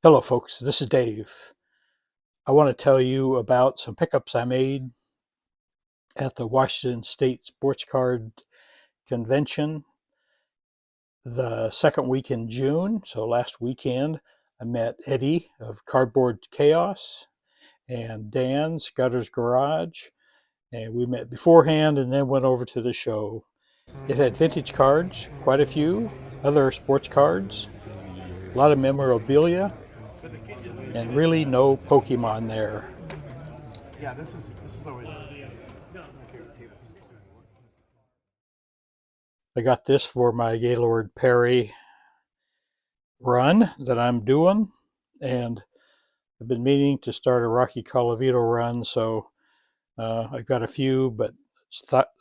Hello folks, this is Dave. I want to tell you about some pickups I made at the Washington State Sports Card Convention the second week in June. So last weekend I met Eddie of Cardboard Chaos and Dan Scudder's Garage, and we met beforehand and then went over to the show. It had vintage cards, quite a few, other sports cards, a lot of memorabilia, and really no Pokemon there. Yeah, this is always my favorite tables. I got this for my Gaylord Perry run that I'm doing, and I've been meaning to start a Rocky Colavito run, so I got a few, but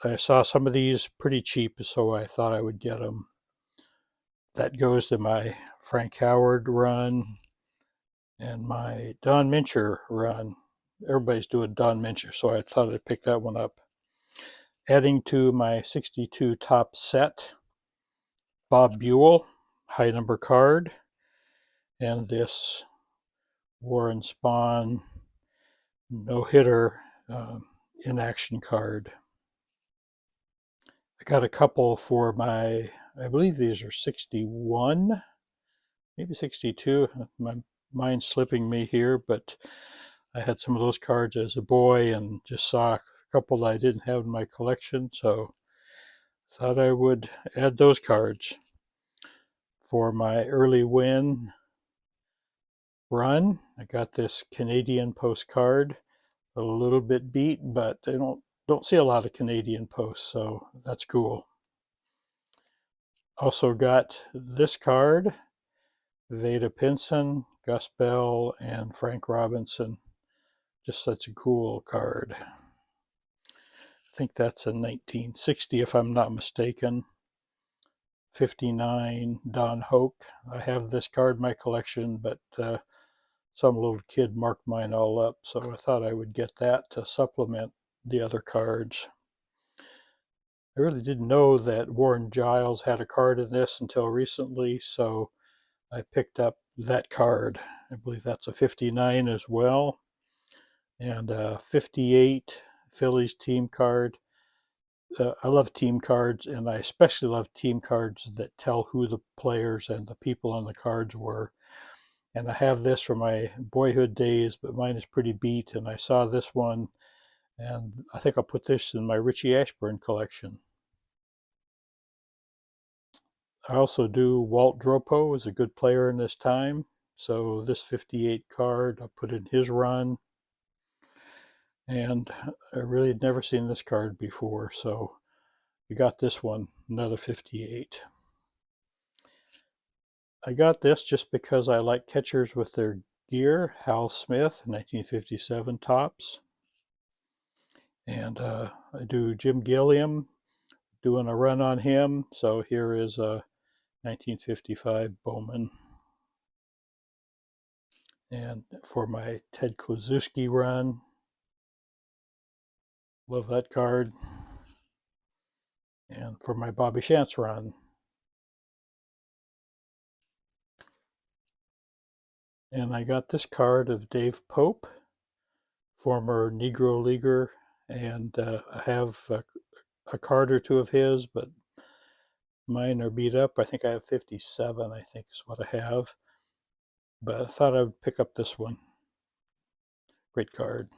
I saw some of these pretty cheap, so I thought I would get them. That goes to my Frank Howard run and my Don Mincher run. Everybody's doing Don Mincher, so I thought I'd pick that one up. Adding to my 62 top set, Bob Buell, high number card, and this Warren Spahn no-hitter in action card. I got a couple for my, I believe these are 61, maybe 62. My mind's slipping me here, but I had some of those cards as a boy and just saw a couple that I didn't have in my collection, so thought I would add those cards. For my early win run, I got this Canadian postcard, a little bit beat, but I don't see a lot of Canadian posts, so that's cool. Also got this card, Veda Pinson, Gus Bell, and Frank Robinson. Just such a cool card. I think that's a 1960 if I'm not mistaken. 59 Don Hoke. I have this card in my collection, but some little kid marked mine all up, so I thought I would get that to supplement the other cards. I really didn't know that Warren Giles had a card in this until recently, so I picked up that card. I believe that's a 59 as well, and a 58 Phillies team card. I love team cards, and I especially love team cards that tell who the players and the people on the cards were. And I have this from my boyhood days, but mine is pretty beat, and I saw this one, and I think I'll put this in my Richie Ashburn collection. I also do Walt Dropo is a good player in this time, so this 58 card I put in his run, and I really had never seen this card before, so we got this one, another 58. I got this just because I like catchers with their gear. Hal Smith, 1957 tops. And I do Jim Gilliam, doing a run on him. So here is a 1955 Bowman. And for my Ted Kluszewski run, love that card. And for my Bobby Shantz run, and I got this card of Dave Pope, former Negro Leaguer, and I have a card or two of his, but mine are beat up. I think I have 57, I think is what I have. But I thought I would pick up this one. Great card.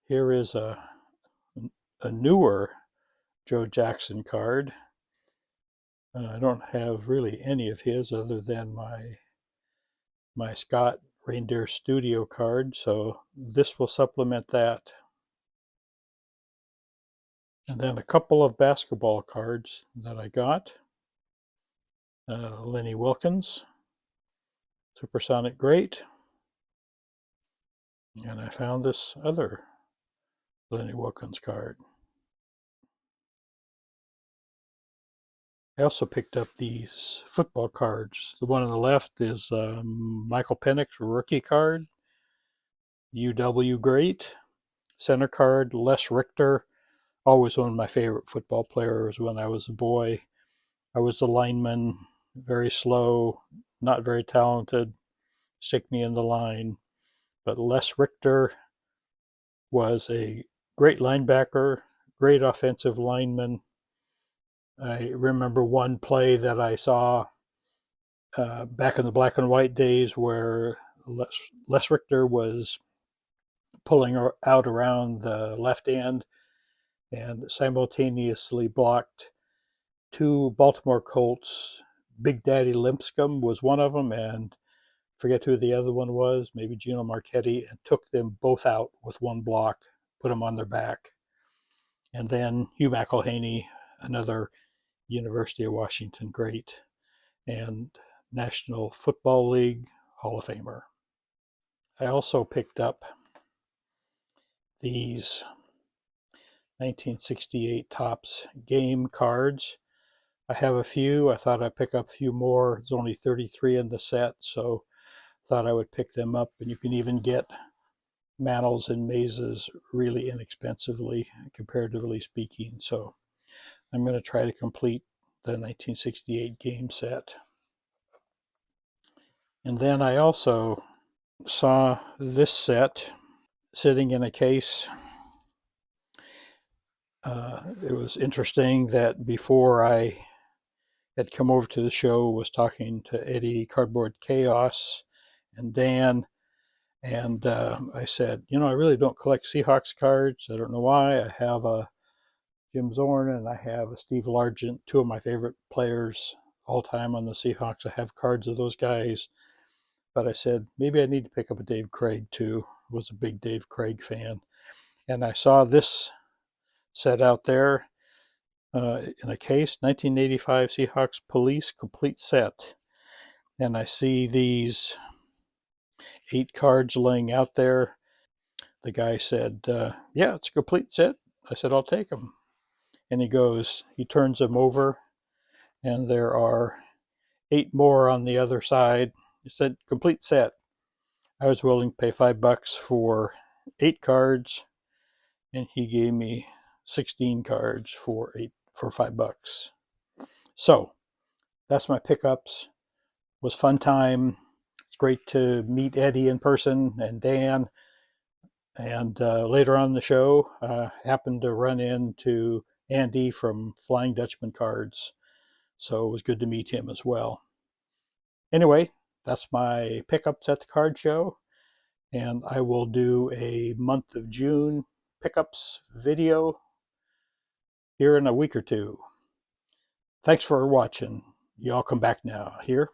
Here is a newer Joe Jackson card. I don't have really any of his other than my Scott Reindeer Studio card, so this will supplement that. And then a couple of basketball cards that I got. Lenny Wilkens, Supersonic Great. And I found this other Lenny Wilkens card. I also picked up these football cards. The one on the left is Michael Penix rookie card, UW Great. Center card, Les Richter, always one of my favorite football players when I was a boy. I was the lineman, very slow, not very talented, stick me in the line. But Les Richter was a great linebacker, great offensive lineman. I remember one play that I saw back in the black and white days where Les Richter was pulling out around the left end and simultaneously blocked two Baltimore Colts. Big Daddy Limpscomb was one of them, and forget who the other one was, maybe Gino Marchetti, and took them both out with one block, put them on their back. And then Hugh McElhaney, another University of Washington great and National Football League Hall of Famer. I also picked up these 1968 Topps game cards. I have a few. I thought I'd pick up a few more. There's only 33 in the set, so I thought I would pick them up. And you can even get Mantles and Mazes really inexpensively, comparatively speaking. So I'm going to try to complete the 1968 game set. And then I also saw this set sitting in a case. It was interesting that before I had come over to the show, was talking to Eddie Cardboard Chaos and Dan, and I said, I really don't collect Seahawks cards. I don't know why. I have a Jim Zorn and I have a Steve Largent, two of my favorite players all time on the Seahawks. I have cards of those guys. But I said, maybe I need to pick up a Dave Craig too. I was a big Dave Craig fan. And I saw this set out there in a case, 1985 Seahawks Police complete set. And I see these 8 cards laying out there. The guy said, yeah, it's a complete set. I said, I'll take them. And he turns them over, and there are 8 more on the other side. He said, complete set. I was willing to pay $5 for 8 cards, and he gave me 16 cards for $5. So that's my pickups. It was fun time. It's great to meet Eddie in person and Dan. And later on in the show, happened to run into Andy from Flying Dutchman Cards. So it was good to meet him as well. Anyway, that's my pickups at the card show. And I will do a month of June pickups video here in a week or two. Thanks for watching. Y'all come back now. Here.